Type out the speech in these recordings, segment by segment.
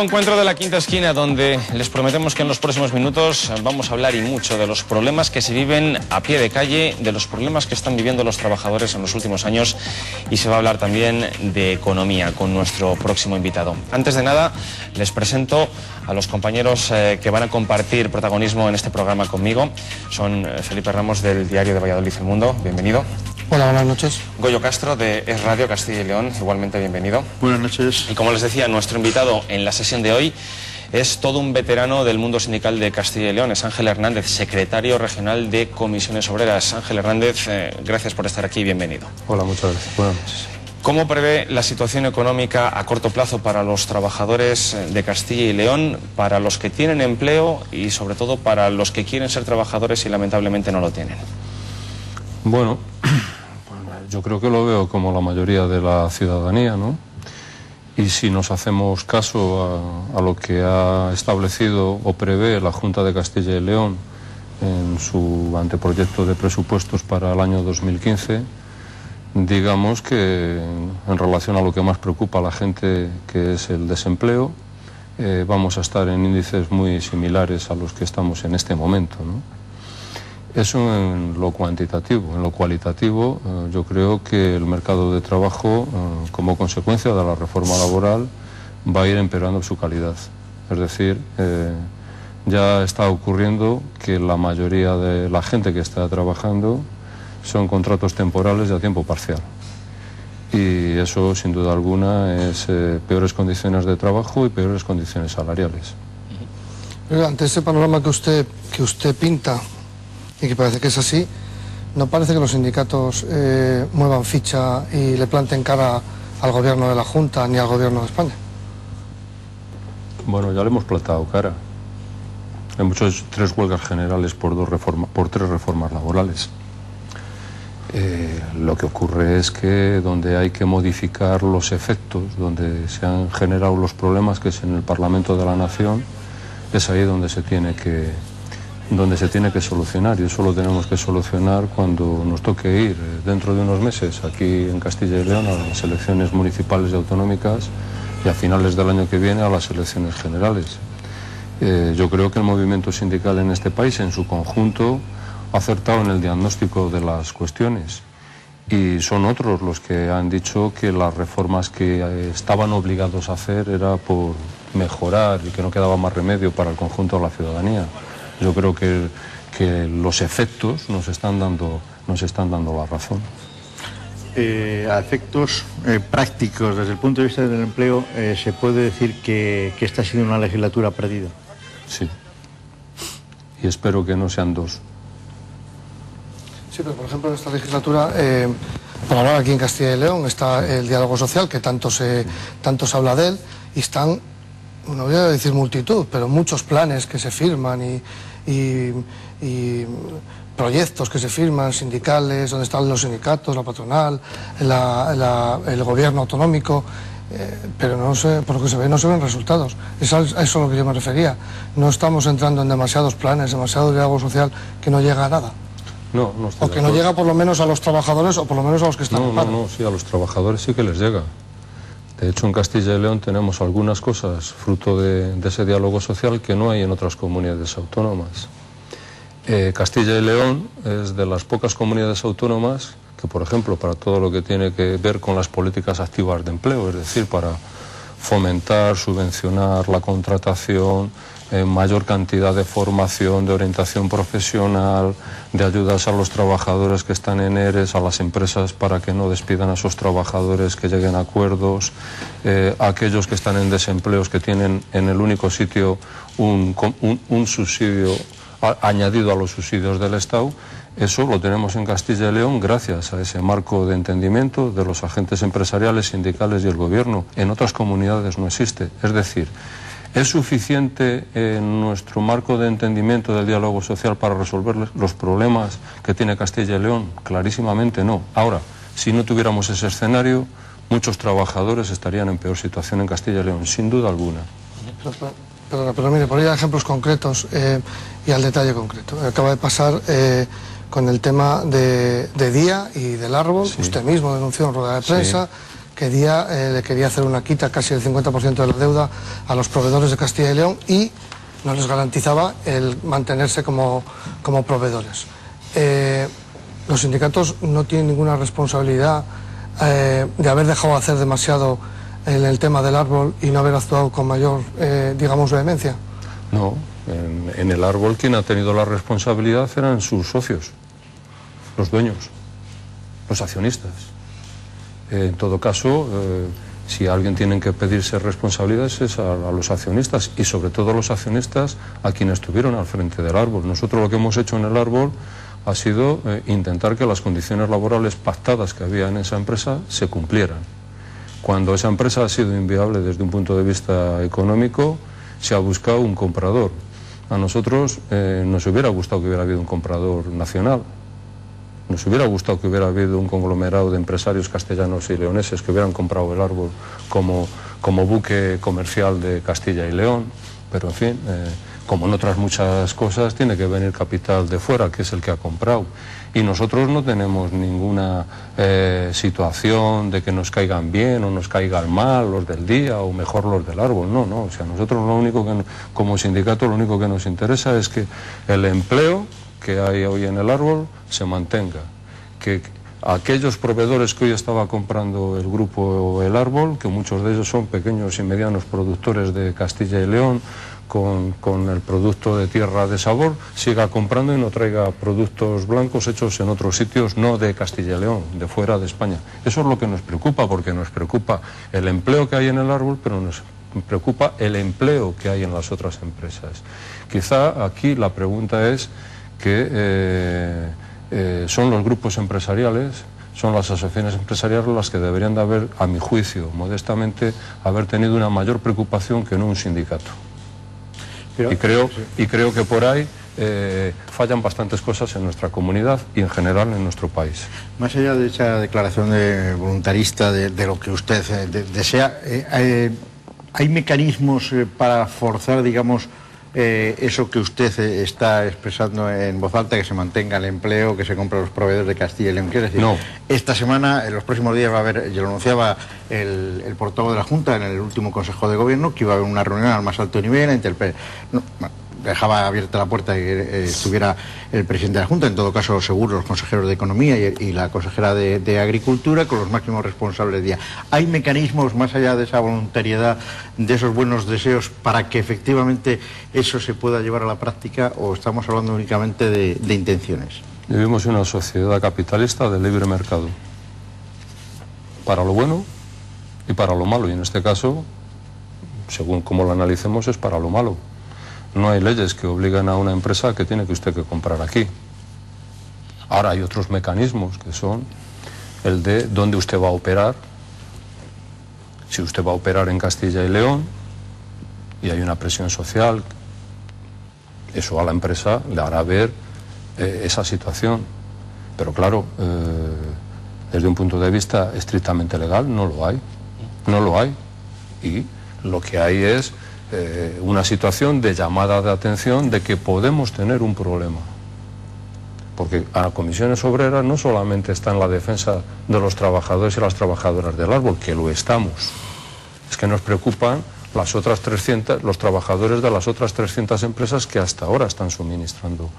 encuentro de la Quinta Esquina, donde les prometemos que en los próximos minutos vamos a hablar y mucho de los problemas que se viven a pie de calle, de los problemas que están viviendo los trabajadores en los últimos años, y se va a hablar también de economía con nuestro próximo invitado. Antes de nada, les presento a los compañeros que van a compartir protagonismo en este programa conmigo. Son Felipe Ramos, del diario de Valladolid El Mundo, bienvenido. Hola, buenas noches. Goyo Castro, de Es Radio Castilla y León, igualmente bienvenido. Buenas noches. Y como les decía, nuestro invitado en la sesión de hoy es todo un veterano del mundo sindical de Castilla y León. Es Ángel Hernández, secretario regional de Comisiones Obreras. Ángel Hernández, gracias por estar aquí y bienvenido. Hola, muchas gracias. Buenas noches. ¿Cómo prevé la situación económica a corto plazo para los trabajadores de Castilla y León, para los que tienen empleo y sobre todo para los que quieren ser trabajadores y lamentablemente no lo tienen? Bueno, yo creo que lo veo como la mayoría de la ciudadanía, ¿no? Y si nos hacemos caso a lo que ha establecido o prevé la Junta de Castilla y León en su anteproyecto de presupuestos para el año 2015, digamos que en relación a lo que más preocupa a la gente, que es el desempleo, vamos a estar en índices muy similares a los que estamos en este momento, ¿no? Eso en lo cuantitativo. En lo cualitativo, yo creo que el mercado de trabajo, como consecuencia de la reforma laboral, va a ir empeorando su calidad. Es decir, ya está ocurriendo que la mayoría de la gente que está trabajando son contratos temporales de a tiempo parcial. Y eso, sin duda alguna, es peores condiciones de trabajo y peores condiciones salariales. Pero ante ese panorama que usted pinta, y que parece que es así, ¿no parece que los sindicatos muevan ficha y le planten cara al gobierno de la Junta ni al gobierno de España? Bueno, ya le hemos plantado cara. Hemos hecho 3 huelgas generales por 3 reformas laborales. Lo que ocurre es que donde hay que modificar los efectos, donde se han generado los problemas, que es en el Parlamento de la Nación, es ahí donde se tiene que solucionar, y eso lo tenemos que solucionar cuando nos toque ir dentro de unos meses aquí en Castilla y León a las elecciones municipales y autonómicas, y a finales del año que viene a las elecciones generales. Yo creo que el movimiento sindical en este país en su conjunto ha acertado en el diagnóstico de las cuestiones, y son otros los que han dicho que las reformas que estaban obligados a hacer era por mejorar y que no quedaba más remedio para el conjunto de la ciudadanía. Yo creo que los efectos nos están dando la razón. A efectos prácticos, desde el punto de vista del empleo, ¿se puede decir que esta ha sido una legislatura perdida? Sí. Y espero que no sean 2. Sí, pero por ejemplo en esta legislatura, por hablar aquí en Castilla y León, está el diálogo social, que tanto se habla de él, y están, no voy a decir multitud, pero muchos planes que se firman y proyectos que se firman, sindicales, donde están los sindicatos, la patronal, el gobierno autonómico, pero no sé, por lo que se ve no se ven resultados. Es a eso a lo que yo me refería. No estamos entrando en demasiados planes, demasiado diálogo social que no llega a nada. No estoy o que no llega por lo menos a los trabajadores, o por lo menos a los que están en paro. No, sí, a los trabajadores sí que les llega. De hecho, en Castilla y León tenemos algunas cosas fruto de ese diálogo social que no hay en otras comunidades autónomas. Castilla y León es de las pocas comunidades autónomas que, por ejemplo, para todo lo que tiene que ver con las políticas activas de empleo, es decir, para fomentar, subvencionar la contratación, mayor cantidad de formación, de orientación profesional, de ayudas a los trabajadores que están en ERES, a las empresas para que no despidan a esos trabajadores, que lleguen a acuerdos, a aquellos que están en desempleos, que tienen en el único sitio un subsidio añadido a los subsidios del Estado. Eso lo tenemos en Castilla y León gracias a ese marco de entendimiento de los agentes empresariales, sindicales y el gobierno. En otras comunidades no existe. Es decir, ¿es suficiente nuestro marco de entendimiento del diálogo social para resolver los problemas que tiene Castilla y León? Clarísimamente no. Ahora, si no tuviéramos ese escenario, muchos trabajadores estarían en peor situación en Castilla y León, sin duda alguna. Pero mire, por ir a ejemplos concretos y al detalle concreto. Acaba de pasar con el tema de Día y del árbol. Sí. Usted mismo denunció en rueda de prensa le quería hacer una quita casi del 50% de la deuda a los proveedores de Castilla y León y no les garantizaba el mantenerse como proveedores. Los sindicatos no tienen ninguna responsabilidad de haber dejado hacer demasiado en el tema del árbol y no haber actuado con mayor, digamos, vehemencia. No, en el árbol quien ha tenido la responsabilidad eran sus socios, los dueños, los accionistas. En todo caso, si a alguien tienen que pedirse responsabilidades es a los accionistas y sobre todo los accionistas a quienes estuvieron al frente del árbol. Nosotros lo que hemos hecho en el árbol ha sido intentar que las condiciones laborales pactadas que había en esa empresa se cumplieran. Cuando esa empresa ha sido inviable desde un punto de vista económico, se ha buscado un comprador. A nosotros nos hubiera gustado que hubiera habido un comprador nacional. Nos hubiera gustado que hubiera habido un conglomerado de empresarios castellanos y leoneses que hubieran comprado el árbol como buque comercial de Castilla y León, pero en fin, como en otras muchas cosas, tiene que venir capital de fuera, que es el que ha comprado. Y nosotros no tenemos ninguna situación de que nos caigan bien o nos caigan mal los del día o mejor los del árbol. No, no. O sea, nosotros lo único que, como sindicato, lo único que nos interesa es que el empleo que hay hoy en el árbol se mantenga. Que aquellos proveedores que hoy estaba comprando el grupo El Árbol, que muchos de ellos son pequeños y medianos productores de Castilla y León, con el producto de tierra de sabor, siga comprando y no traiga productos blancos hechos en otros sitios, no de Castilla y León, de fuera de España. Eso es lo que nos preocupa, porque nos preocupa el empleo que hay en el árbol, pero nos preocupa el empleo que hay en las otras empresas. Quizá aquí la pregunta es que son los grupos empresariales, son las asociaciones empresariales las que deberían de haber, a mi juicio, modestamente, haber tenido una mayor preocupación que no un sindicato. Pero, y creo que por ahí fallan bastantes cosas en nuestra comunidad y en general en nuestro país. Más allá de esa declaración voluntarista de lo que usted desea, ¿hay mecanismos para forzar, digamos, eso que usted está expresando en voz alta, que se mantenga el empleo, que se compre los proveedores de Castilla y León? Quiero decir, no. Esta semana, en los próximos días va a haber, ya lo anunciaba el portavoz de la Junta en el último Consejo de Gobierno, que iba a haber una reunión al más alto nivel, dejaba abierta la puerta que estuviera el presidente de la Junta, en todo caso seguro los consejeros de Economía y la consejera de Agricultura, con los máximos responsables del día. ¿Hay mecanismos, más allá de esa voluntariedad, de esos buenos deseos, para que efectivamente eso se pueda llevar a la práctica, o estamos hablando únicamente de intenciones? Vivimos en una sociedad capitalista de libre mercado, para lo bueno y para lo malo, y en este caso, según como lo analicemos, es para lo malo. No hay leyes que obligan a una empresa que tiene que usted que comprar aquí. Ahora hay otros mecanismos que son el de dónde usted va a operar. Si usted va a operar en Castilla y León y hay una presión social, eso a la empresa le hará ver esa situación. Pero claro, desde un punto de vista estrictamente legal no lo hay. No lo hay. Y lo que hay es una situación de llamada de atención de que podemos tener un problema. Porque a las comisiones obreras no solamente está en la defensa de los trabajadores y las trabajadoras del árbol, que lo estamos, es que nos preocupan las otras 300, los trabajadores de las otras 300 empresas que hasta ahora están suministrando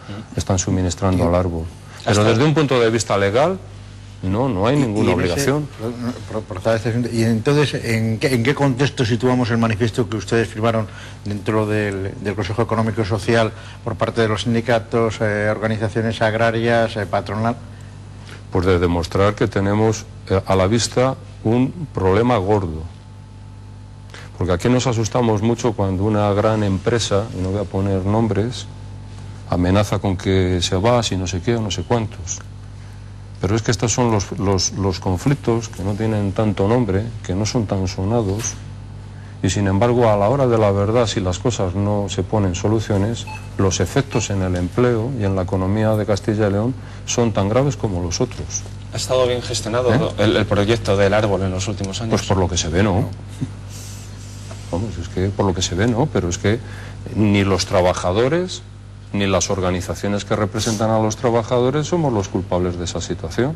al árbol. Pero desde un punto de vista legal, no hay ninguna obligación. Y entonces, ¿en qué contexto situamos el manifiesto que ustedes firmaron dentro del Consejo Económico y Social por parte de los sindicatos, organizaciones agrarias, patronal? Pues de demostrar que tenemos a la vista un problema gordo. Porque aquí nos asustamos mucho cuando una gran empresa, y no voy a poner nombres, amenaza con que se va si no sé qué o no sé cuántos. Pero es que estos son los conflictos que no tienen tanto nombre, que no son tan sonados, y sin embargo a la hora de la verdad, si las cosas no se ponen soluciones, los efectos en el empleo y en la economía de Castilla y León son tan graves como los otros. ¿Ha estado bien gestionado el proyecto del árbol en los últimos años? Pues por lo que se ve, no. Vamos, es que por lo que se ve, no, pero es que ni los trabajadores ni las organizaciones que representan a los trabajadores somos los culpables de esa situación.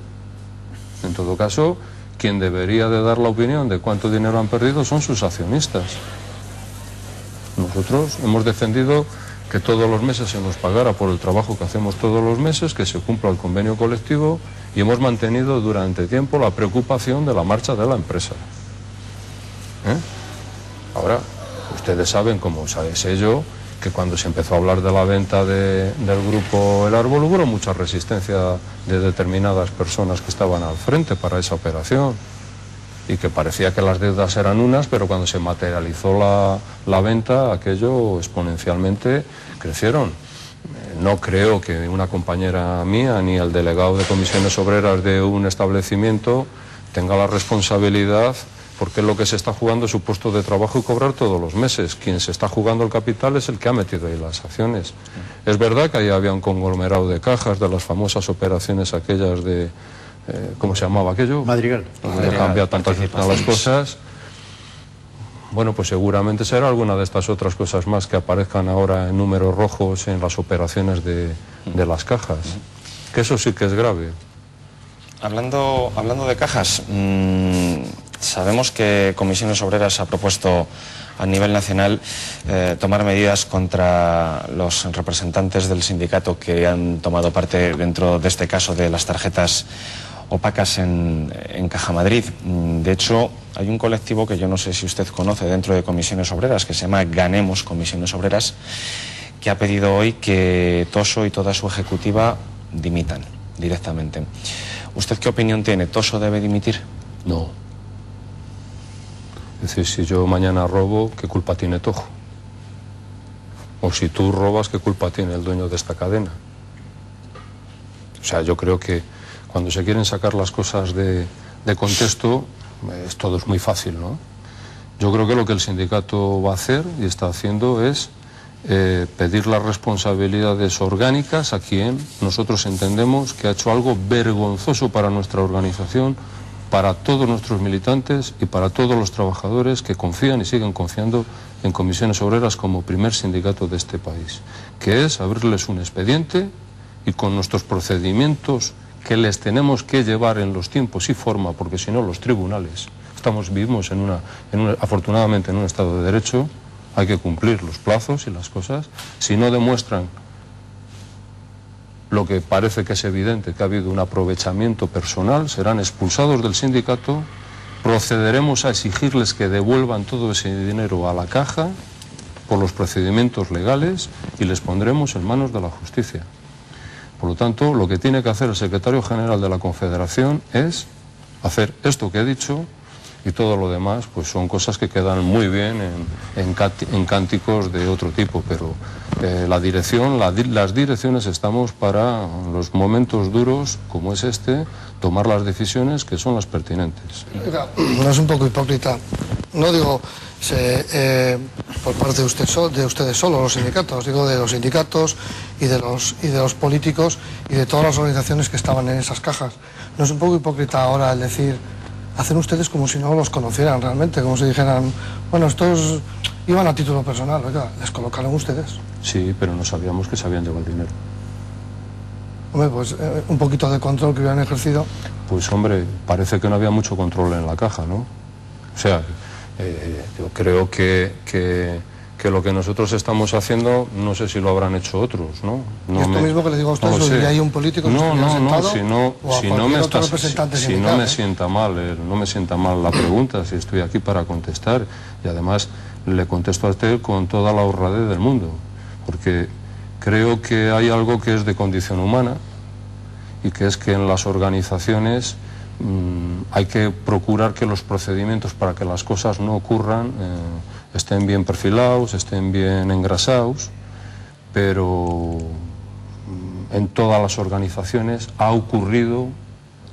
En todo caso, quien debería de dar la opinión de cuánto dinero han perdido son sus accionistas. Nosotros hemos defendido que todos los meses se nos pagara por el trabajo que hacemos todos los meses, que se cumpla el convenio colectivo, y hemos mantenido durante tiempo la preocupación de la marcha de la empresa. Ahora, ustedes saben, como sé yo, que cuando se empezó a hablar de la venta del grupo El Árbol hubo mucha resistencia de determinadas personas que estaban al frente para esa operación, y que parecía que las deudas eran unas, pero cuando se materializó la venta, aquello exponencialmente crecieron. No creo que una compañera mía ni el delegado de comisiones obreras de un establecimiento tenga la responsabilidad, porque lo que se está jugando es su puesto de trabajo y cobrar todos los meses. Quien se está jugando el capital es el que ha metido ahí las acciones. Es verdad que ahí había un conglomerado de cajas de las famosas operaciones aquellas de... ¿cómo se llamaba aquello? Madrigal. Donde cambia tantas las cosas. Bueno, pues seguramente será alguna de estas otras cosas más que aparezcan ahora en números rojos en las operaciones de las cajas. Que eso sí que es grave. Hablando de cajas, sabemos que Comisiones Obreras ha propuesto a nivel nacional tomar medidas contra los representantes del sindicato que han tomado parte dentro de este caso de las tarjetas opacas en Caja Madrid. De hecho, hay un colectivo que yo no sé si usted conoce dentro de Comisiones Obreras, que se llama Ganemos Comisiones Obreras, que ha pedido hoy que Toso y toda su ejecutiva dimitan directamente. ¿Usted qué opinión tiene? ¿Toso debe dimitir? No. Es decir, si yo mañana robo, ¿qué culpa tiene Tojo? O si tú robas, ¿qué culpa tiene el dueño de esta cadena? O sea, yo creo que cuando se quieren sacar las cosas de contexto, todo es muy fácil, ¿no? Yo creo que lo que el sindicato va a hacer y está haciendo es pedir las responsabilidades orgánicas a quien nosotros entendemos que ha hecho algo vergonzoso para nuestra organización, para todos nuestros militantes y para todos los trabajadores que confían y siguen confiando en Comisiones Obreras como primer sindicato de este país, que es abrirles un expediente y con nuestros procedimientos que les tenemos que llevar en los tiempos y forma, porque si no los tribunales, vivimos afortunadamente en un Estado de Derecho, hay que cumplir los plazos y las cosas. Si no demuestran lo que parece que es evidente, que ha habido un aprovechamiento personal, serán expulsados del sindicato, procederemos a exigirles que devuelvan todo ese dinero a la caja por los procedimientos legales y les pondremos en manos de la justicia. Por lo tanto, lo que tiene que hacer el secretario general de la Confederación es hacer esto que he dicho, y todo lo demás pues son cosas que quedan muy bien en cánticos de otro tipo, pero las direcciones estamos para los momentos duros como es este, tomar las decisiones que son las pertinentes. No es un poco hipócrita, no digo por parte de ustedes solo, los sindicatos, digo de los sindicatos y de los políticos y de todas las organizaciones que estaban en esas cajas. No es un poco hipócrita ahora el decir, hacen ustedes como si no los conocieran realmente, como si dijeran, bueno, estos iban a título personal, oiga, les colocaron ustedes. Sí, pero no sabíamos que se habían llevado el dinero. Hombre, pues un poquito de control que hubieran ejercido. Pues hombre, parece que no había mucho control en la caja, ¿no? O sea, yo creo que lo que nosotros estamos haciendo, no sé si lo habrán hecho otros, ¿no? Y esto mismo que le digo a ustedes, si hay un político que no me sienta mal la pregunta, si estoy aquí para contestar, y además le contesto a usted con toda la honradez del mundo, porque creo que hay algo que es de condición humana, y que es que en las organizaciones hay que procurar que los procedimientos para que las cosas no ocurran estén bien perfilados, estén bien engrasados, pero en todas las organizaciones ha ocurrido,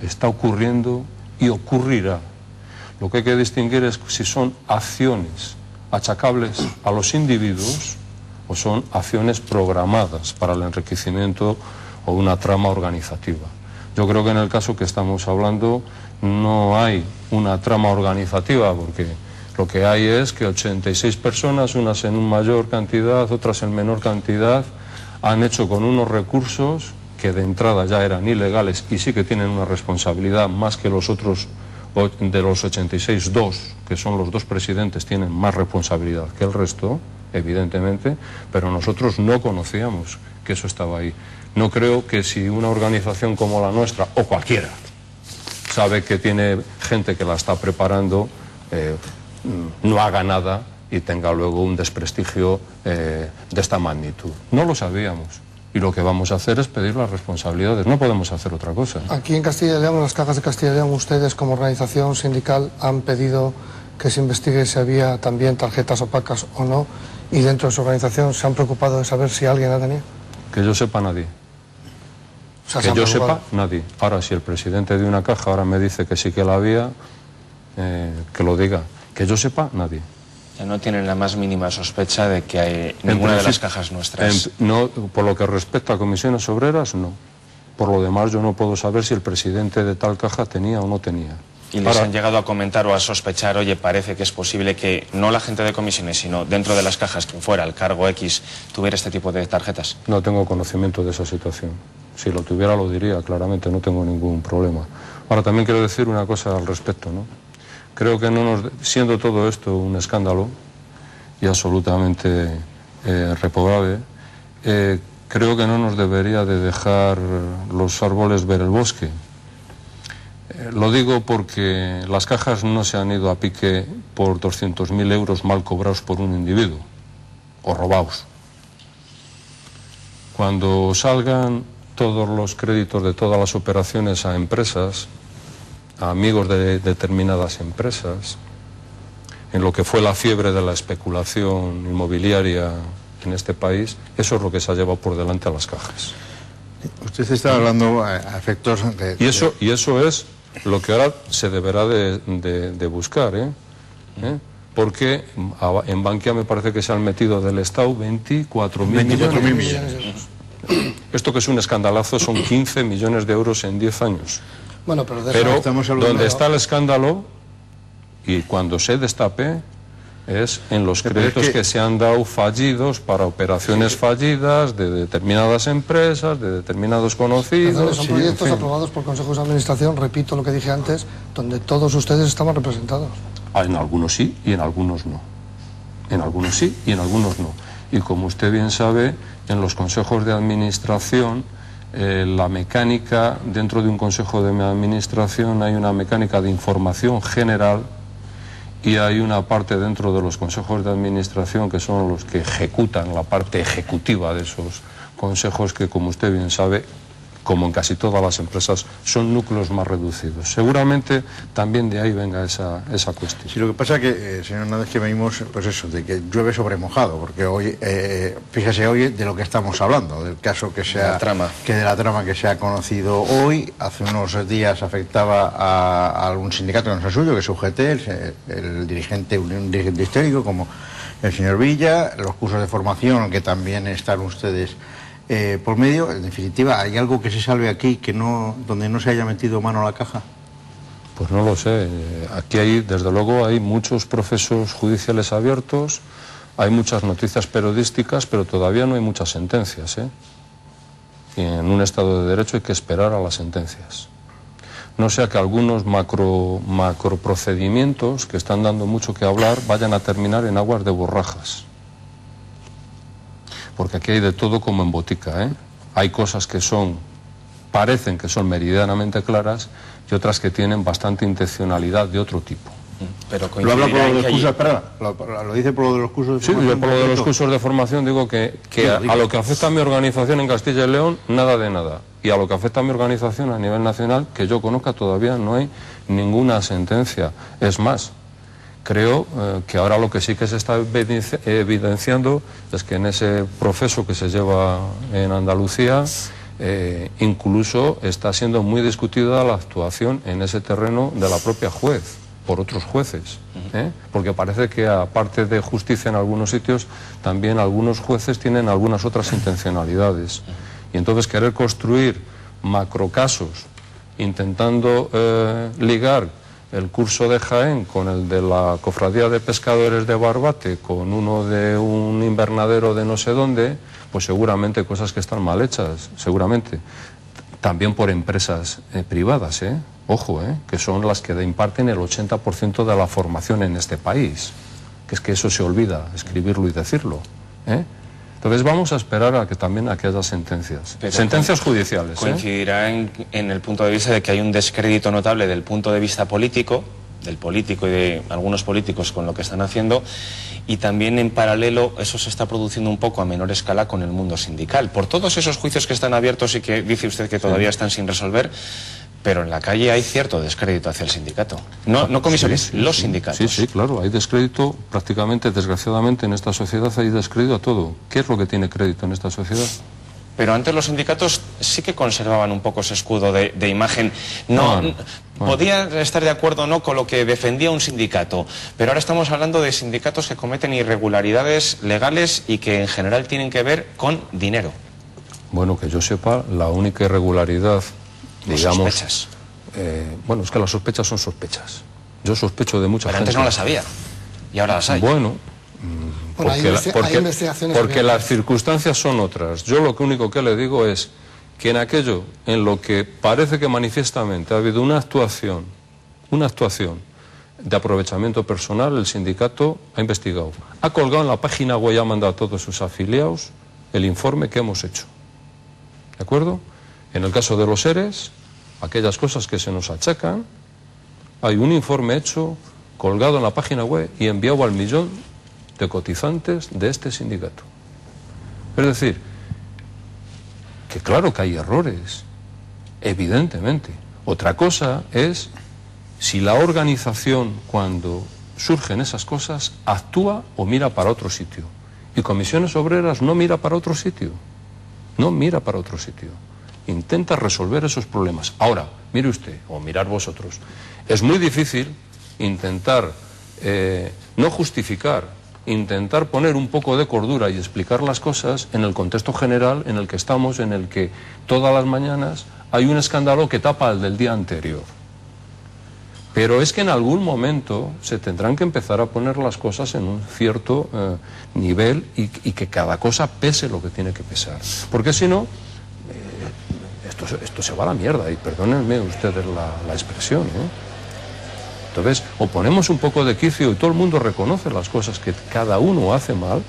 está ocurriendo y ocurrirá. Lo que hay que distinguir es si son acciones achacables a los individuos o son acciones programadas para el enriquecimiento o una trama organizativa. Yo creo que en el caso que estamos hablando no hay una trama organizativa, porque lo que hay es que 86 personas, unas en mayor cantidad, otras en menor cantidad, han hecho con unos recursos que de entrada ya eran ilegales y sí que tienen una responsabilidad más que los otros de los 86, 2, que son los 2 presidentes, tienen más responsabilidad que el resto, evidentemente, pero nosotros no conocíamos que eso estaba ahí. No creo que si una organización como la nuestra, o cualquiera, sabe que tiene gente que la está preparando, no haga nada y tenga luego un desprestigio de esta magnitud. No lo sabíamos. Y lo que vamos a hacer es pedir las responsabilidades. No podemos hacer otra cosa. Aquí en Castilla y León, en las cajas de Castilla y León, ustedes como organización sindical han pedido que se investigue si había también tarjetas opacas o no, y dentro de su organización se han preocupado de saber si alguien la tenía. Que yo sepa, nadie. O sea, que yo sepa, nadie. Ahora, si el presidente de una caja ahora me dice que sí que la había, que lo diga. Que yo sepa, nadie. No tienen la más mínima sospecha de que hay ninguna de las cajas nuestras. No, por lo que respecta a comisiones obreras, no. Por lo demás, yo no puedo saber si el presidente de tal caja tenía o no tenía. ¿Y les han llegado a comentar o a sospechar, oye, parece que es posible que no la gente de comisiones, sino dentro de las cajas, quien fuera, el cargo X, tuviera este tipo de tarjetas? No tengo conocimiento de esa situación. Si lo tuviera, lo diría claramente, no tengo ningún problema. Ahora, también quiero decir una cosa al respecto, ¿no? Creo que siendo todo esto un escándalo y absolutamente reprobable, creo que no nos debería de dejar los árboles ver el bosque. Lo digo porque las cajas no se han ido a pique por 200.000 euros mal cobrados por un individuo o robados. Cuando salgan todos los créditos de todas las operaciones a empresas, a amigos de determinadas empresas, en lo que fue la fiebre de la especulación inmobiliaria en este país, eso es lo que se ha llevado por delante a las cajas. Usted está hablando a efectos de... Y eso es lo que ahora se deberá de buscar, porque en Bankia me parece que se han metido del Estado 24.000 millones de euros. Esto que es un escandalazo son 15 millones de euros en 10 años. Bueno, pero donde está el escándalo, y cuando se destape, es en los créditos que se han dado fallidos para operaciones fallidas de determinadas empresas, de determinados conocidos. Son proyectos aprobados por consejos de administración, repito lo que dije antes, donde todos ustedes estaban representados. En algunos sí y en algunos no. En algunos sí y en algunos no. Y como usted bien sabe, en los consejos de administración, la mecánica, dentro de un consejo de administración hay una mecánica de información general y hay una parte dentro de los consejos de administración que son los que ejecutan la parte ejecutiva de esos consejos que, como usted bien sabe, como en casi todas las empresas, son núcleos más reducidos. Seguramente también de ahí venga esa cuestión. Sí, lo que pasa es que, señor Hernández, que venimos, pues eso, de que llueve sobre mojado, porque hoy, fíjese hoy de lo que estamos hablando, del caso que de la trama que se ha conocido hoy. Hace unos días afectaba a algún sindicato que no es el suyo, que es UGT, un dirigente histórico como el señor Villa, los cursos de formación que también están ustedes por medio. En definitiva, ¿hay algo que se salve aquí donde no se haya metido mano a la caja? Pues no lo sé. Aquí desde luego hay muchos procesos judiciales abiertos, hay muchas noticias periodísticas, pero todavía no hay muchas sentencias, Y en un Estado de Derecho hay que esperar a las sentencias. No sea que algunos macro procedimientos que están dando mucho que hablar vayan a terminar en aguas de borrajas. Porque aquí hay de todo como en botica, Hay cosas que parecen que son meridianamente claras y otras que tienen bastante intencionalidad de otro tipo. Pero ¿lo habla por lo de los cursos? Espera, ¿lo dice por lo de los cursos de formación? Sí, por lo de los cursos de formación digo que a lo que afecta a mi organización en Castilla y León, nada de nada. Y a lo que afecta a mi organización a nivel nacional, que yo conozca, todavía no hay ninguna sentencia. Es más, creo que ahora lo que sí que se está evidenciando es que en ese proceso que se lleva en Andalucía, incluso está siendo muy discutida la actuación en ese terreno de la propia juez, por otros jueces, porque parece que aparte de justicia en algunos sitios, también algunos jueces tienen algunas otras intencionalidades. Y entonces querer construir macrocasos intentando ligar el curso de Jaén con el de la Cofradía de Pescadores de Barbate, con uno de un invernadero de no sé dónde, pues seguramente cosas que están mal hechas, seguramente. también por empresas privadas, ojo, que son las que imparten el 80% de la formación en este país, que es que eso se olvida, escribirlo y decirlo. Entonces vamos a esperar a que también a que haya sentencias, sentencias judiciales. Coincidirá en el punto de vista de que hay un descrédito notable del punto de vista político, del político y de algunos políticos con lo que están haciendo, y también en paralelo eso se está produciendo un poco a menor escala con el mundo sindical. Por todos esos juicios que están abiertos y que dice usted que todavía están sin resolver, pero en la calle hay cierto descrédito hacia el sindicato. No comisiones, los sindicatos. Sí, claro, hay descrédito prácticamente, desgraciadamente en esta sociedad hay descrédito a todo. ¿Qué es lo que tiene crédito en esta sociedad? Pero antes los sindicatos sí que conservaban un poco ese escudo de imagen. Podía estar de acuerdo o no con lo que defendía un sindicato, pero ahora estamos hablando de sindicatos que cometen irregularidades legales y que en general tienen que ver con dinero. Bueno, que yo sepa, la única irregularidad, digamos... Sospechas. Bueno, es que las sospechas son sospechas. Yo sospecho de muchas Pero antes no las había, y ahora las hay. Bueno... Porque las circunstancias son otras. Yo lo único que le digo es que en aquello en lo que parece que manifiestamente ha habido una actuación de aprovechamiento personal, el sindicato ha investigado. Ha colgado en la página web y ha mandado a todos sus afiliados el informe que hemos hecho. ¿De acuerdo? En el caso de los ERES, aquellas cosas que se nos achacan, hay un informe hecho, colgado en la página web y enviado al millón de cotizantes de este sindicato. Es decir, que claro que hay errores, evidentemente. Otra cosa es si la organización, cuando surgen esas cosas, actúa o mira para otro sitio. Y Comisiones Obreras no mira para otro sitio. No mira para otro sitio. Intenta resolver esos problemas. Ahora, mire usted, o mirar vosotros, es muy difícil intentar no justificar, intentar poner un poco de cordura y explicar las cosas en el contexto general en el que estamos, en el que todas las mañanas hay un escándalo que tapa al del día anterior. Pero es que en algún momento se tendrán que empezar a poner las cosas en un cierto nivel y que cada cosa pese lo que tiene que pesar. Porque si no, esto se va a la mierda, y perdónenme ustedes la expresión, Entonces, o ponemos un poco de quicio y todo el mundo reconoce las cosas que cada uno hace mal,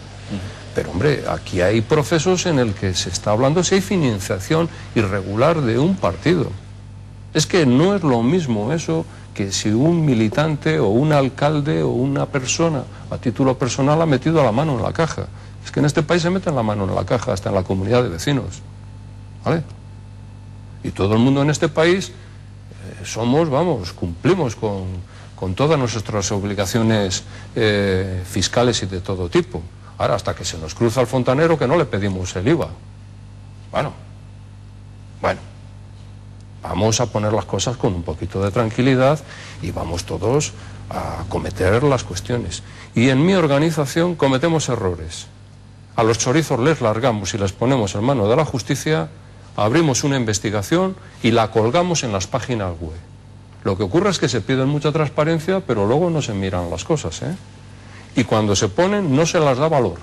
pero hombre, aquí hay procesos en el que se está hablando si hay financiación irregular de un partido. Es que no es lo mismo eso que si un militante o un alcalde o una persona a título personal ha metido la mano en la caja. Es que en este país se meten la mano en la caja hasta en la comunidad de vecinos, ¿vale? Y todo el mundo en este país cumplimos con todas nuestras obligaciones fiscales y de todo tipo. Ahora, hasta que se nos cruza el fontanero, que no le pedimos el IVA. Bueno, vamos a poner las cosas con un poquito de tranquilidad y vamos todos a cometer las cuestiones. Y en mi organización cometemos errores. A los chorizos les largamos y les ponemos en mano de la justicia, abrimos una investigación y la colgamos en las páginas web. Lo que ocurre es que se pide mucha transparencia, pero luego no se miran las cosas, Y cuando se ponen no se las da valor.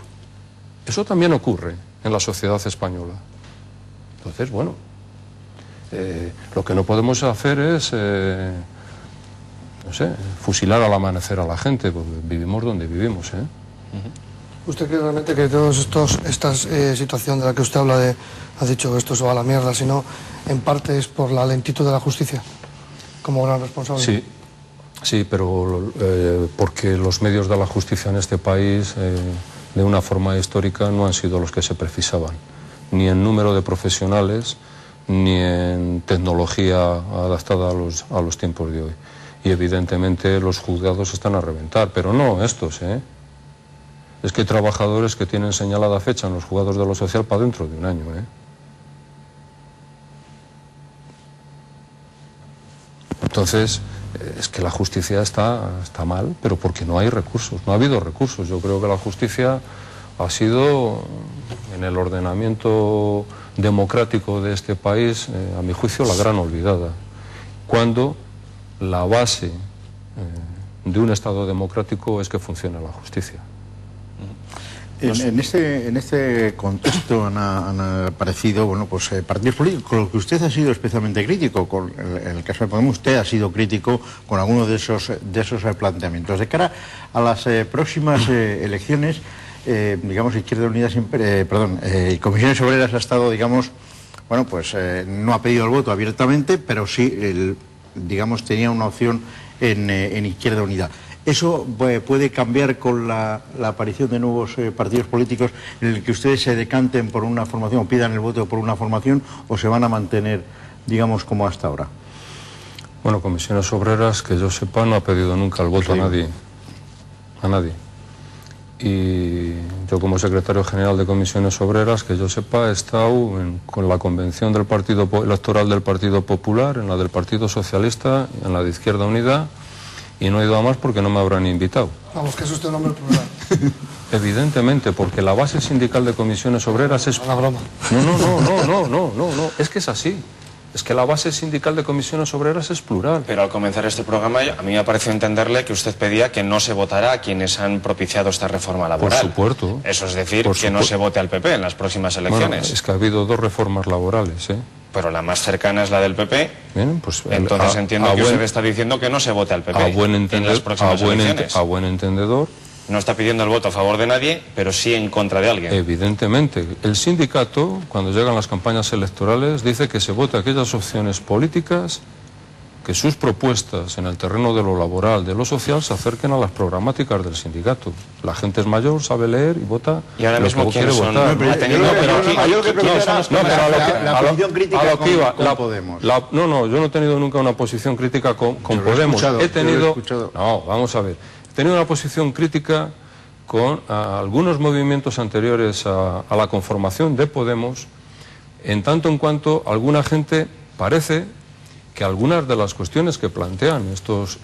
Eso también ocurre en la sociedad española. Entonces, bueno, lo que no podemos hacer es, fusilar al amanecer a la gente, porque vivimos donde vivimos, ¿Usted cree realmente que esta situación de la que usted habla ha dicho que esto se va a la mierda, sino en parte es por la lentitud de la justicia, como gran responsable? Sí, pero porque los medios de la justicia en este país, de una forma histórica, no han sido los que se precisaban, ni en número de profesionales, ni en tecnología adaptada a los tiempos de hoy. Y evidentemente los juzgados están a reventar, pero no estos, Es que hay trabajadores que tienen señalada fecha en los juzgados de lo social para dentro de un año, Entonces, es que la justicia está mal, pero porque no hay recursos, no ha habido recursos. Yo creo que la justicia ha sido, en el ordenamiento democrático de este país, a mi juicio, la gran olvidada. Cuando la base de un Estado democrático es que funcione la justicia. En este contexto han aparecido, bueno, pues partidos políticos con los que usted ha sido especialmente crítico. En el caso de Podemos, usted ha sido crítico con algunos de esos planteamientos. De cara a las próximas elecciones, digamos, Izquierda Unida siempre, Comisiones Obreras ha estado, digamos, bueno, pues no ha pedido el voto abiertamente, pero sí, digamos, tenía una opción en Izquierda Unida. ¿Eso puede cambiar con la aparición de nuevos partidos políticos en el que ustedes se decanten por una formación o pidan el voto por una formación, o se van a mantener, digamos, como hasta ahora? Bueno, Comisiones Obreras, que yo sepa, no ha pedido nunca el voto a nadie. A nadie. Y yo, como secretario general de Comisiones Obreras, que yo sepa, he estado con la convención del partido electoral del Partido Popular, en la del Partido Socialista, en la de Izquierda Unida, y no he ido a más porque no me habrán invitado. Vamos, que es usted un hombre plural. Evidentemente, porque la base sindical de Comisiones Obreras es... Una broma. No, es que es así. Es que la base sindical de Comisiones Obreras es plural. Pero al comenzar este programa, a mí me ha parecido entenderle que usted pedía que no se votara a quienes han propiciado esta reforma laboral. Por supuesto. Eso es decir, que no se vote al PP en las próximas elecciones. Bueno, es que ha habido 2 reformas laborales, ¿eh? Pero la más cercana es la del PP. Bien, pues entonces entiendo que usted está diciendo que no se vote al PP en las próximas elecciones. A buen entendedor. No está pidiendo el voto a favor de nadie, pero sí en contra de alguien. Evidentemente. El sindicato, cuando llegan las campañas electorales, dice que se vote aquellas opciones políticas que sus propuestas en el terreno de lo laboral, de lo social, se acerquen a las programáticas del sindicato. La gente es mayor, sabe leer y vota y ahora mismo lo que quiere votar. No, yo no he tenido nunca una posición crítica con Podemos. He tenido una posición crítica con algunos movimientos anteriores a la conformación de Podemos, en tanto en cuanto alguna gente parece que algunas de las cuestiones que plantean estos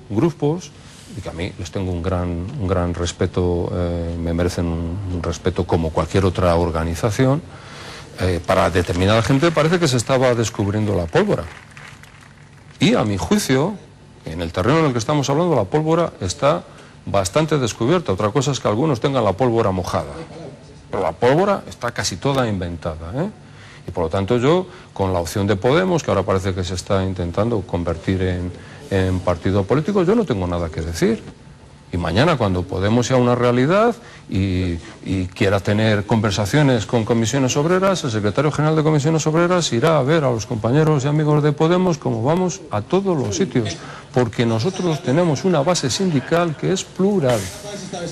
grupos, y que a mí les tengo un gran respeto, me merecen un respeto como cualquier otra organización, para determinada gente parece que se estaba descubriendo la pólvora. Y a mi juicio, en el terreno en el que estamos hablando, la pólvora está bastante descubierta. Otra cosa es que algunos tengan la pólvora mojada, pero la pólvora está casi toda inventada, ¿eh? Y por lo tanto yo, con la opción de Podemos, que ahora parece que se está intentando convertir en partido político, yo no tengo nada que decir. Y mañana, cuando Podemos sea una realidad y quiera tener conversaciones con Comisiones Obreras, el secretario general de Comisiones Obreras irá a ver a los compañeros y amigos de Podemos, como vamos a todos los sitios, porque nosotros tenemos una base sindical que es plural.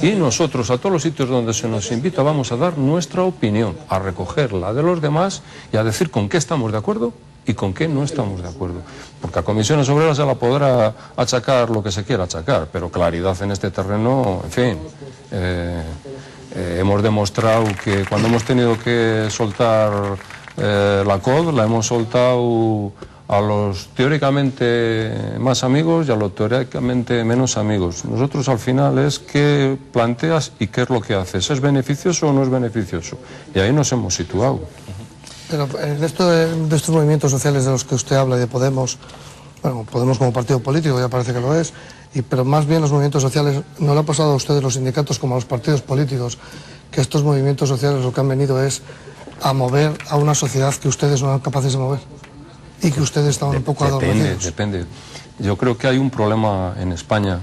Y nosotros, a todos los sitios donde se nos invita, vamos a dar nuestra opinión, a recoger la de los demás y a decir con qué estamos de acuerdo y con qué no estamos de acuerdo. Porque a Comisiones Obreras se la podrá achacar lo que se quiera achacar, pero claridad en este terreno, en fin. Hemos demostrado que cuando hemos tenido que soltar la COD, la hemos soltado a los teóricamente más amigos y a los teóricamente menos amigos. Nosotros al final es qué planteas y qué es lo que haces. ¿Es beneficioso o no es beneficioso? Y ahí nos hemos situado. Pero en esto de estos movimientos sociales de los que usted habla y de Podemos, bueno, Podemos como partido político ya parece que lo es, pero más bien los movimientos sociales, ¿no le ha pasado a ustedes, los sindicatos como a los partidos políticos, que estos movimientos sociales lo que han venido es a mover a una sociedad que ustedes no eran capaces de mover y que ustedes estaban un poco adormecidos? Depende. Yo creo que hay un problema en España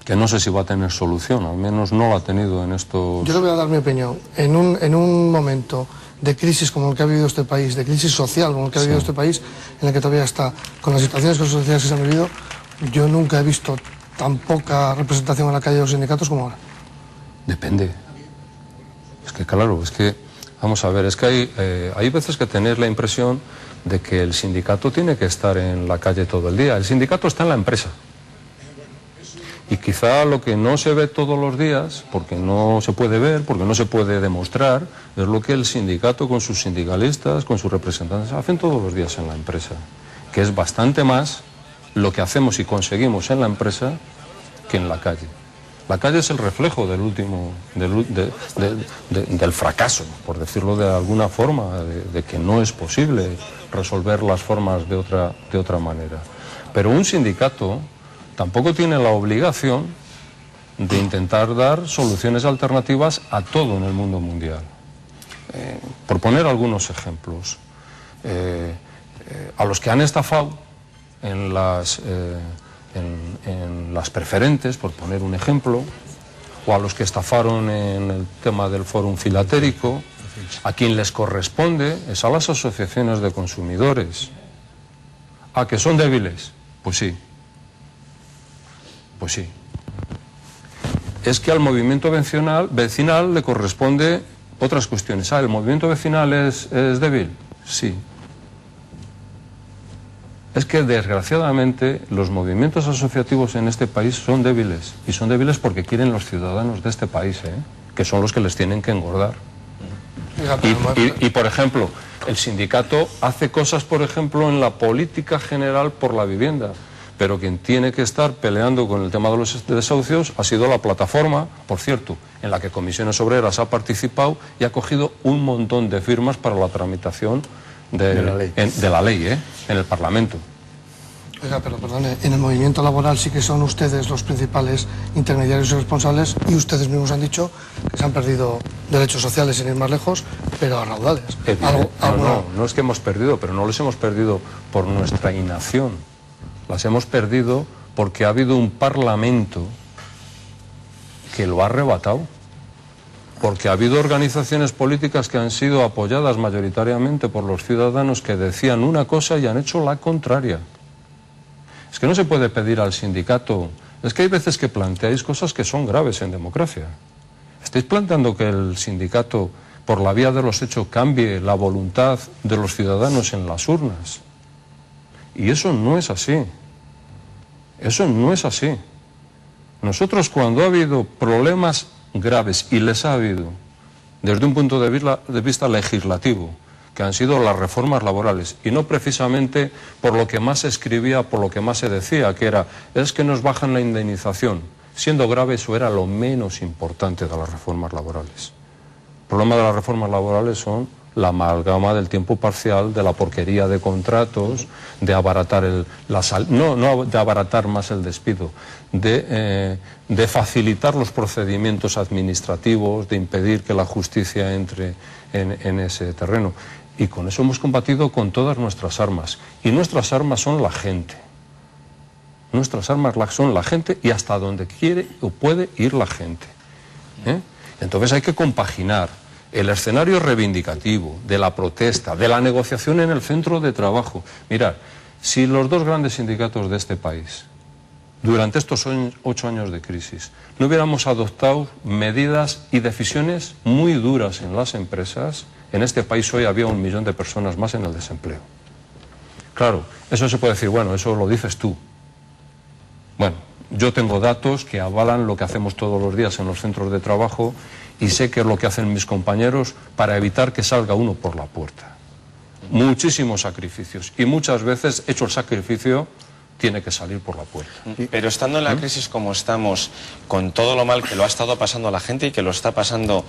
que no sé si va a tener solución, al menos no lo ha tenido en estos... Yo le voy a dar mi opinión. En un momento de crisis como el que ha vivido este país, de crisis social como el que ha vivido este país, en el que todavía está, con las situaciones sociales que se han vivido, yo nunca he visto tan poca representación en la calle de los sindicatos como ahora. Depende. Es que claro, vamos a ver, es que hay veces que tener la impresión de que el sindicato tiene que estar en la calle todo el día. El sindicato está en la empresa. Y quizá lo que no se ve todos los días, porque no se puede ver, porque no se puede demostrar, es lo que el sindicato con sus sindicalistas, con sus representantes, hacen todos los días en la empresa, que es bastante más lo que hacemos y conseguimos en la empresa que en la calle. La calle es el reflejo del fracaso, por decirlo de alguna forma, de que no es posible resolver las formas de otra manera. Pero un sindicato tampoco tiene la obligación de intentar dar soluciones alternativas a todo en el mundo mundial. Por poner algunos ejemplos, a los que han estafado en las preferentes, por poner un ejemplo, o a los que estafaron en el tema del Fórum Filatérico, a quien les corresponde es a las asociaciones de consumidores. ¿A que son débiles? Pues sí. Pues sí. Es que al movimiento vecinal le corresponde otras cuestiones. ¿El movimiento vecinal es débil? Sí. Es que desgraciadamente los movimientos asociativos en este país son débiles. Y son débiles porque quieren los ciudadanos de este país, que son los que les tienen que engordar. Y por ejemplo, el sindicato hace cosas, por ejemplo, en la política general por la vivienda. Pero quien tiene que estar peleando con el tema de los desahucios ha sido la plataforma, por cierto, en la que Comisiones Obreras ha participado y ha cogido un montón de firmas para la tramitación de la ley en el Parlamento. Oiga, pero perdone, en el movimiento laboral sí que son ustedes los principales intermediarios y responsables, y ustedes mismos han dicho que se han perdido derechos sociales sin ir más lejos, pero a raudales. No es que hemos perdido, pero no los hemos perdido por nuestra inacción. Las hemos perdido porque ha habido un Parlamento que lo ha arrebatado, porque ha habido organizaciones políticas que han sido apoyadas mayoritariamente por los ciudadanos que decían una cosa y han hecho la contraria. Es que no se puede pedir al sindicato, es que hay veces que planteáis cosas que son graves en democracia. Estáis planteando que el sindicato, por la vía de los hechos, cambie la voluntad de los ciudadanos en las urnas. Y eso no es así. Eso no es así. Nosotros, cuando ha habido problemas graves, y les ha habido, desde un punto de vista legislativo, que han sido las reformas laborales, y no precisamente por lo que más se escribía, por lo que más se decía, que es que nos bajan la indemnización. Siendo grave, eso era lo menos importante de las reformas laborales. El problema de las reformas laborales son la amalgama del tiempo parcial, de la porquería de contratos, de abaratar no de abaratar más el despido, de facilitar los procedimientos administrativos, de impedir que la justicia entre en ese terreno. Y con eso hemos combatido con todas nuestras armas. Y nuestras armas son la gente. Nuestras armas son la gente y hasta donde quiere o puede ir la gente. Entonces hay que compaginar el escenario reivindicativo, de la protesta, de la negociación en el centro de trabajo. Mirad, si los dos grandes sindicatos de este país, durante estos 8 años de crisis, no hubiéramos adoptado medidas y decisiones muy duras en las empresas, en este país hoy había 1 millón de personas más en el desempleo. Claro, eso se puede decir, bueno, eso lo dices tú. Bueno, yo tengo datos que avalan lo que hacemos todos los días en los centros de trabajo y sé qué es lo que hacen mis compañeros para evitar que salga uno por la puerta. Muchísimos sacrificios y muchas veces, hecho el sacrificio, tiene que salir por la puerta. Pero estando en la crisis como estamos, con todo lo mal que lo ha estado pasando a la gente y que lo está pasando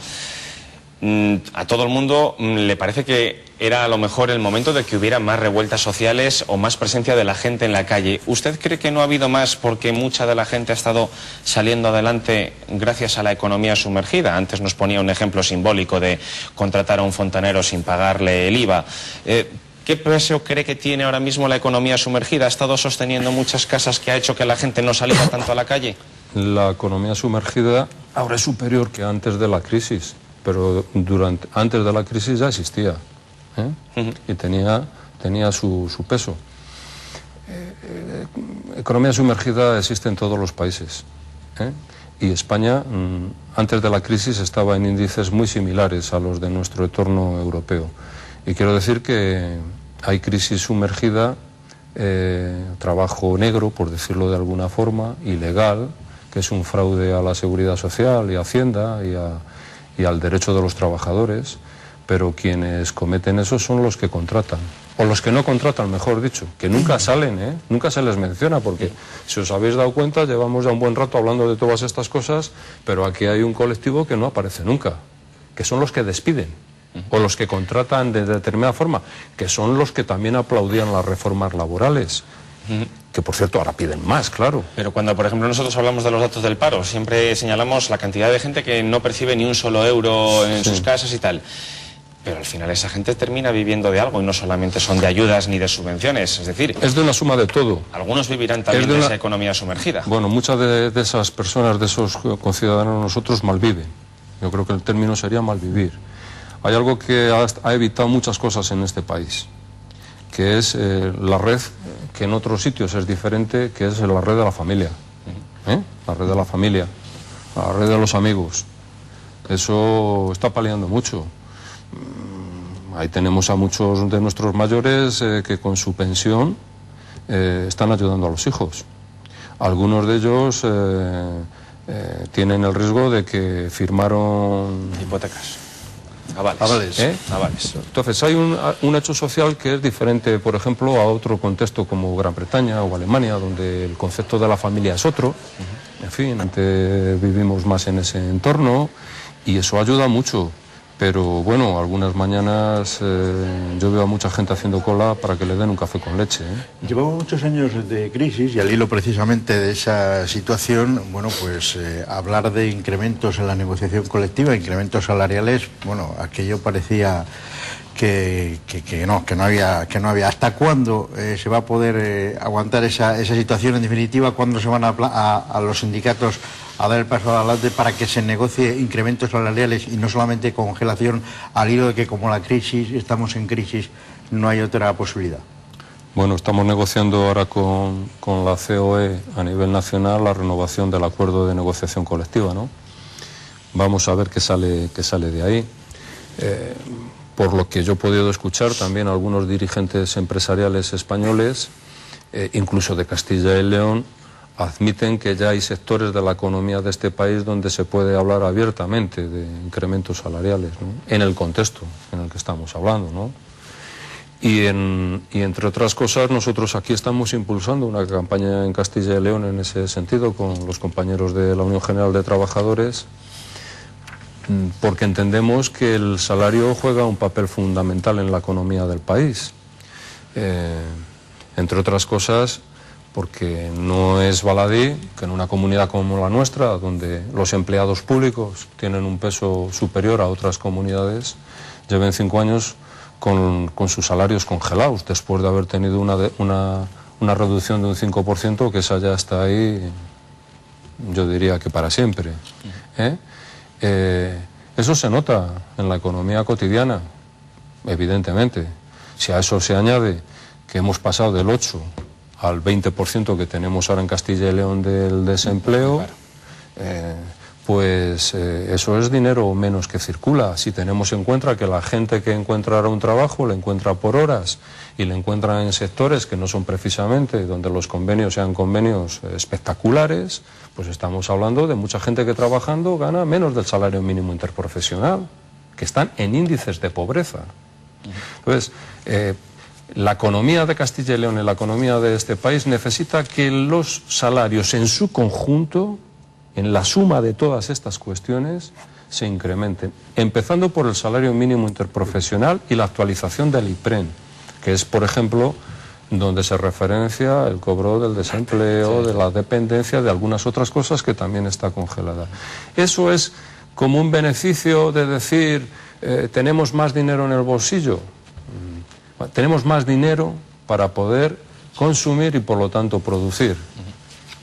a todo el mundo, ¿le parece que era a lo mejor el momento de que hubiera más revueltas sociales o más presencia de la gente en la calle? ¿Usted cree que no ha habido más porque mucha de la gente ha estado saliendo adelante gracias a la economía sumergida? Antes nos ponía un ejemplo simbólico de contratar a un fontanero sin pagarle el IVA. ¿Qué peso cree que tiene ahora mismo la economía sumergida? ¿Ha estado sosteniendo muchas casas que ha hecho que la gente no saliera tanto a la calle? La economía sumergida ahora es superior que antes de la crisis, pero antes de la crisis ya existía, y tenía su peso. Economía sumergida existe en todos los países, y España antes de la crisis estaba en índices muy similares a los de nuestro entorno europeo. Y quiero decir que hay crisis sumergida, trabajo negro, por decirlo de alguna forma, ilegal, que es un fraude a la seguridad social y a Hacienda y al derecho de los trabajadores, pero quienes cometen eso son los que contratan, o los que no contratan, mejor dicho, que nunca salen, nunca se les menciona, porque si os habéis dado cuenta, llevamos ya un buen rato hablando de todas estas cosas, pero aquí hay un colectivo que no aparece nunca, que son los que despiden, o los que contratan de determinada forma, que son los que también aplaudían las reformas laborales, que por cierto ahora piden más, claro. Pero cuando, por ejemplo, nosotros hablamos de los datos del paro, siempre señalamos la cantidad de gente que no percibe ni un solo euro en sus casas y tal. Pero al final esa gente termina viviendo de algo y no solamente son de ayudas ni de subvenciones. Es decir, es de una suma de todo. Algunos vivirán también de esa economía sumergida. Bueno, muchas de esas personas, de esos conciudadanos nosotros, malviven. Yo creo que el término sería malvivir. Hay algo que ha evitado muchas cosas en este país, que es la red, que en otros sitios es diferente, que es la red de la familia. La red de la familia, la red de los amigos. Eso está paliando mucho. Ahí tenemos a muchos de nuestros mayores que con su pensión están ayudando a los hijos. Algunos de ellos tienen el riesgo de que firmaron hipotecas, avales. Avales. Entonces hay un hecho social que es diferente, por ejemplo, a otro contexto como Gran Bretaña o Alemania, donde el concepto de la familia es otro. En fin, antes vivimos más en ese entorno y eso ayuda mucho. Pero bueno, algunas mañanas yo veo a mucha gente haciendo cola para que le den un café con leche. Llevamos muchos años de crisis y al hilo precisamente de esa situación, bueno, pues hablar de incrementos en la negociación colectiva, incrementos salariales, bueno, aquello parecía que no había. ¿Hasta cuándo se va a poder aguantar esa situación? En definitiva, ¿cuándo se van a los sindicatos a dar el paso adelante para que se negocie incrementos salariales y no solamente congelación, al hilo de que como estamos en crisis, no hay otra posibilidad? Bueno, estamos negociando ahora con la COE a nivel nacional la renovación del acuerdo de negociación colectiva, ¿no? Vamos a ver qué sale de ahí. Por lo que yo he podido escuchar, también algunos dirigentes empresariales españoles, incluso de Castilla y León, admiten que ya hay sectores de la economía de este país donde se puede hablar abiertamente de incrementos salariales, ¿no? En el contexto en el que estamos hablando, ¿no? Y entre otras cosas, nosotros aquí estamos impulsando una campaña en Castilla y León en ese sentido con los compañeros de la Unión General de Trabajadores, porque entendemos que el salario juega un papel fundamental en la economía del país. Entre otras cosas, porque no es baladí que en una comunidad como la nuestra, donde los empleados públicos tienen un peso superior a otras comunidades, lleven 5 años con sus salarios congelados, después de haber tenido una reducción de un 5%, que esa ya está ahí, yo diría que para siempre. Eso se nota en la economía cotidiana, evidentemente. Si a eso se añade que hemos pasado del 8 al 20% que tenemos ahora en Castilla y León del desempleo, pues eso es dinero menos que circula. Si tenemos en cuenta que la gente que encuentra ahora un trabajo, lo encuentra por horas y lo encuentra en sectores que no son precisamente donde los convenios sean convenios espectaculares, pues estamos hablando de mucha gente que trabajando gana menos del salario mínimo interprofesional, que están en índices de pobreza. Entonces, la economía de Castilla y León y la economía de este país necesita que los salarios en su conjunto, en la suma de todas estas cuestiones, se incrementen, empezando por el salario mínimo interprofesional y la actualización del IPREN, que es, por ejemplo, donde se referencia el cobro del desempleo, de la dependencia, de algunas otras cosas que también está congelada. Eso es como un beneficio de decir, tenemos más dinero en el bolsillo. Tenemos más dinero para poder consumir y por lo tanto producir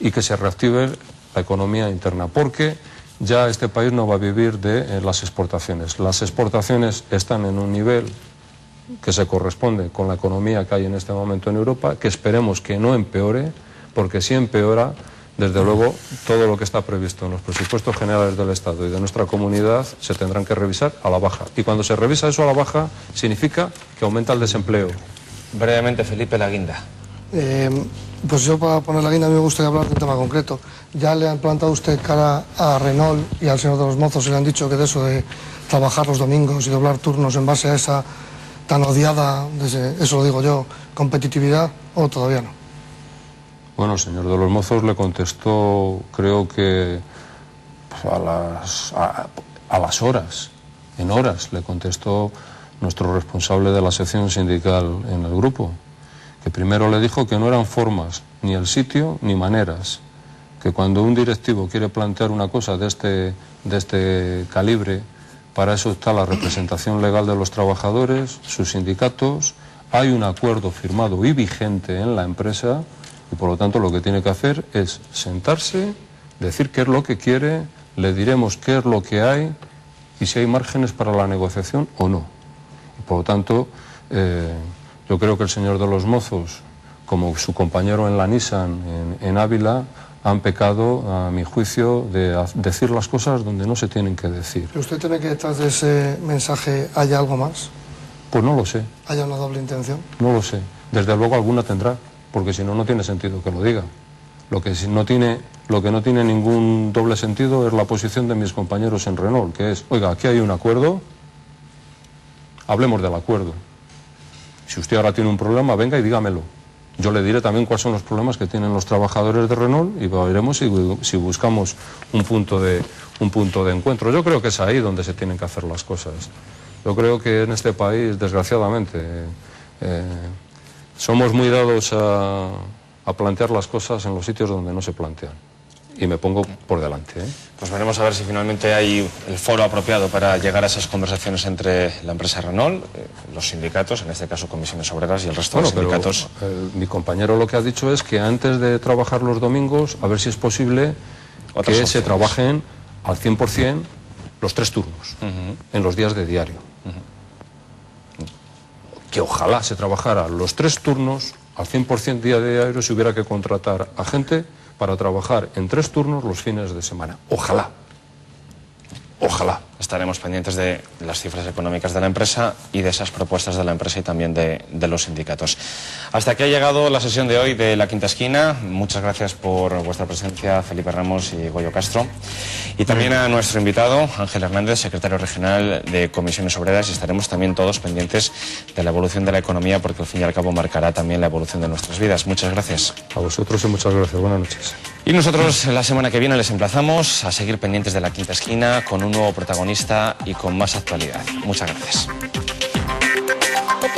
y que se reactive la economía interna, porque ya este país no va a vivir de las exportaciones. Las exportaciones están en un nivel que se corresponde con la economía que hay en este momento en Europa, que esperemos que no empeore, porque si empeora, desde luego, todo lo que está previsto en los presupuestos generales del Estado y de nuestra comunidad se tendrán que revisar a la baja. Y cuando se revisa eso a la baja, significa que aumenta el desempleo. Brevemente, Felipe, la guinda. Pues yo, para poner la guinda, a mí me gustaría hablar de un tema concreto. Ya le han plantado usted cara a Renault y al señor de los Mozos y le han dicho que de eso de trabajar los domingos y doblar turnos en base a esa tan odiada, eso lo digo yo, competitividad, o todavía no. Bueno, el señor de los Mozos le contestó, creo que a las horas, en horas, le contestó nuestro responsable de la sección sindical en el grupo, que primero le dijo que no eran formas, ni el sitio, ni maneras, que cuando un directivo quiere plantear una cosa de este calibre, para eso está la representación legal de los trabajadores, sus sindicatos, hay un acuerdo firmado y vigente en la empresa y por lo tanto lo que tiene que hacer es sentarse, decir qué es lo que quiere, le diremos qué es lo que hay y si hay márgenes para la negociación o no. Y por lo tanto, yo creo que el señor de los Mozos, como su compañero en la Nissan en Ávila, han pecado, a mi juicio, de decir las cosas donde no se tienen que decir. ¿Pero usted tiene que detrás de ese mensaje haya algo más? Pues no lo sé. ¿Haya una doble intención? No lo sé. Desde luego alguna tendrá, porque si no, no tiene sentido que lo diga. Lo que no tiene ningún doble sentido es la posición de mis compañeros en Renault, que es, oiga, aquí hay un acuerdo, hablemos del acuerdo. Si usted ahora tiene un problema, venga y dígamelo. Yo le diré también cuáles son los problemas que tienen los trabajadores de Renault y veremos si buscamos un punto de encuentro. Yo creo que es ahí donde se tienen que hacer las cosas. Yo creo que en este país, desgraciadamente, somos muy dados a plantear las cosas en los sitios donde no se plantean. Y me pongo por delante, ¿eh? Pues veremos a ver si finalmente hay el foro apropiado para llegar a esas conversaciones entre la empresa Renault, los sindicatos, en este caso comisiones obreras y el resto de sindicatos. Mi compañero lo que ha dicho es que antes de trabajar los domingos, a ver si es posible que se trabajen al 100% los 3 turnos, en los días de diario. Que ojalá se trabajara los 3 turnos al 100% día de diario si hubiera que contratar a gente para trabajar en 3 turnos los fines de semana. Ojalá. Ojalá. Estaremos pendientes de las cifras económicas de la empresa y de esas propuestas de la empresa y también de los sindicatos. Hasta aquí ha llegado la sesión de hoy de La Quinta Esquina. Muchas gracias por vuestra presencia, Felipe Ramos y Goyo Castro. Y también a nuestro invitado, Ángel Hernández, secretario regional de Comisiones Obreras. Y estaremos también todos pendientes de la evolución de la economía porque al fin y al cabo marcará también la evolución de nuestras vidas. Muchas gracias. A vosotros y muchas gracias. Buenas noches. Y nosotros la semana que viene les emplazamos a seguir pendientes de La Quinta Esquina con un nuevo protagonista y con más actualidad. Muchas gracias.